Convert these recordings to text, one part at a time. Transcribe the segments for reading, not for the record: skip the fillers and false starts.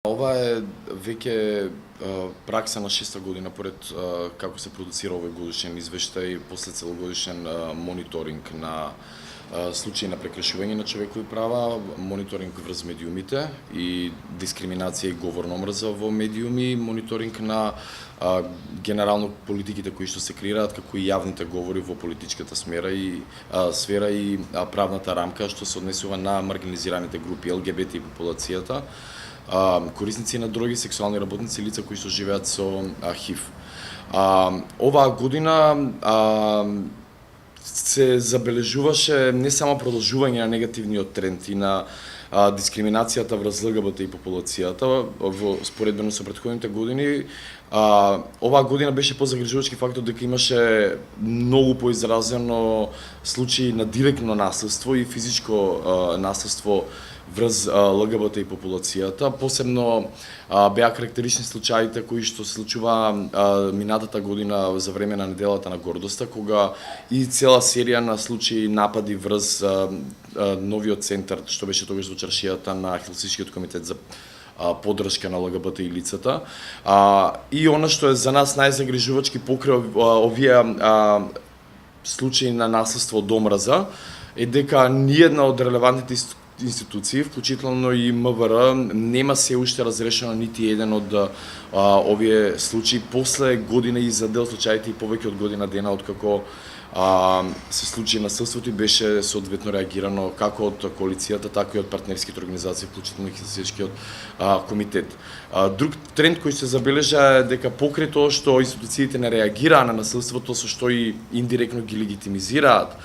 Ова е веќе пракса на 6-та година поред како се продуцира овој годишен извештај после целогодишен мониторинг на случаи на прекршување на човекови права, мониторинг врз медиумите и дискриминација и говор на омрза во медиуми, мониторинг на генерално политиките кои што се креираат, како и јавните говори во политичката сфера и правната рамка што се однесува на маргинализираните групи ЛГБТ и популацијата, корисници на дроги, сексуални работници, лица кои што живеат со ХИВ. Оваа година се забележуваше не само продолжување на негативниот тренд и на дискриминацијата врз ЛГБТ и популацијата во споредбено со претходните години. Оваа година беше позагрижувачки фактот дека имаше многу поизразено случаи на директно насилство и физичко насилство врз ЛГБТ и популацијата. Посебно беа карактеристични случаите кои што се случува минатата година за време на неделата на гордоста, кога и цела серија на случаи напади врз новиот центар што беше тогаш во чаршијата на Хелсинскиот комитет за поддршка на ЛГБТ и лицата. И она што е за нас најзагрижувачки покрај овие случаи на насилство од омраза е дека ниедна од релевантните институции, вклучително и МВР, нема се уште разрешено нити еден од овие случаи после година и за дел случаите и повеќе од година дена откако се случи насилството и беше соодветно реагирано како од коалицијата, така и од партнерските организации, вклучително и Хелсинскиот комитет. Друг тренд кој се забележа е дека покрај тоа што институциите не реагираа на насилството, со што и индиректно ги легитимизираат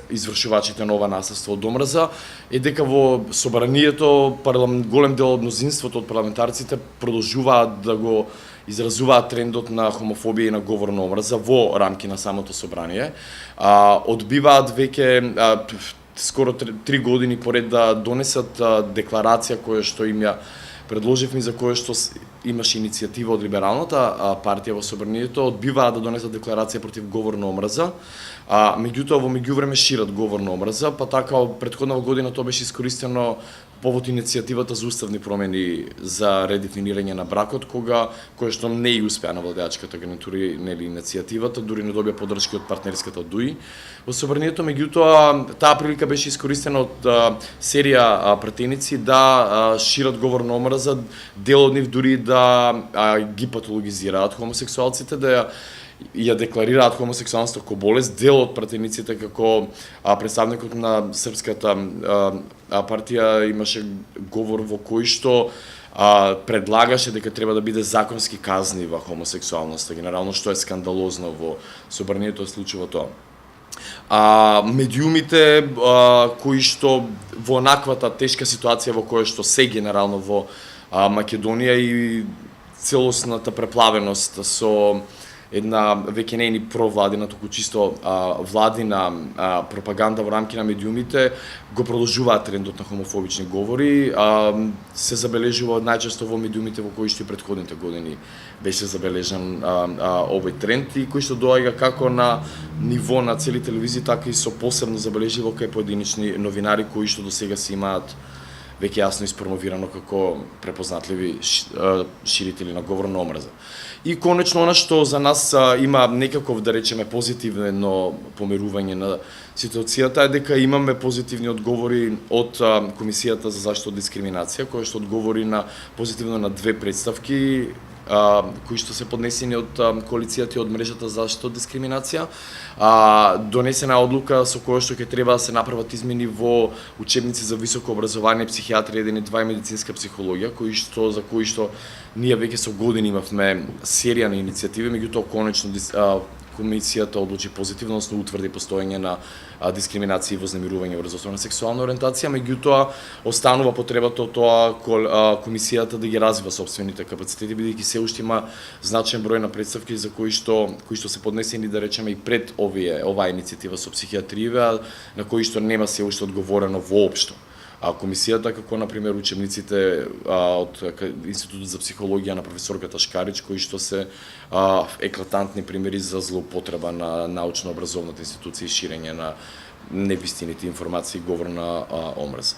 извршувачите на ова насилство од омрза, е дека во собранието голем дел од мнозинството од парламентарците продолжуваат да го изразуваат трендот на хомофобија и на говор на омрза во рамки на самото собрание. Одбиваат веќе скоро 3 години поред да донесат декларација која што им ја предложивме, за која што имаше иницијатива од либералната партија во собранието, одбиваат да донесат декларација против говор на омрза. Меѓутоа во меѓувреме шират говор на омрза, па така претходна година тоа беше искористено повод иницијативата за уставни промени за редефинирање на бракот, која што не и успеа на владеачката гарнитура нели иницијативата, дури не добија поддршка од партнерската ДУИ во собранието. Меѓутоа таа прилика беше искористена од серија пратеници да шират говор на омрза, дел од нив дури да ги патологизираат хомосексуалците, да ја декларираат хомосексуалноста како болест. Дел од пратениците, како представникот на Српската партија, имаше говор во кој што предлагаше дека треба да биде законски казнива хомосексуалноста, генерално, што е скандалозно во собранието се случува тоа. Медиумите кои што во онаквата тешка ситуација во која што се генерално во Македонија и целосната преплавеност со една веќе не е ни провладина, туку чисто владина пропаганда во рамки на медиумите, го продолжуваат трендот на хомофобични говори. Се забележува најчесто во медиумите во кои што и претходните години беше забележан овој тренд и кој што доаѓа како на ниво на цели телевизии, така и со посебно забележливо кај поединични новинари кои што досега си имаат веќе јасно испромовирано како препознатливи ширители на говор на омрза. И конечно она што за нас има некаков, да речеме, позитивно померување на ситуацијата е дека имаме позитивни одговори од Комисијата за заштита од дискриминација, која што одговори позитивно на 2 представки кои што се поднесени од коалицијата и од мрежата за заштита од дискриминација. Донесена одлука со која што ќе треба да се направат измени во учебници за високо образование, психијатрија 1 и 2 и медицинска психологија, за кои што ние веќе со години имавме серија на иницијативи, меѓутоа конечно Комисијата одлучи позитивно, односно утврди постоење на дискриминација и вознемирување врз основна сексуална ориентација, меѓутоа останува потребата од тоа Комисијата да ги развива сопствените капацитети, бидејќи се уште има значаен број на представки за кои што се поднесени, да речеме, и пред оваа иницијатива со психијатрија, на кои што нема се уште одговорено воопшто. Комисијата, како например учебниците од Институтот за психологија на професорката Шкарич, кои што се еклатантни примери за злоупотреба на научно-образовната институција и ширење на невистините информации и говор на омрза.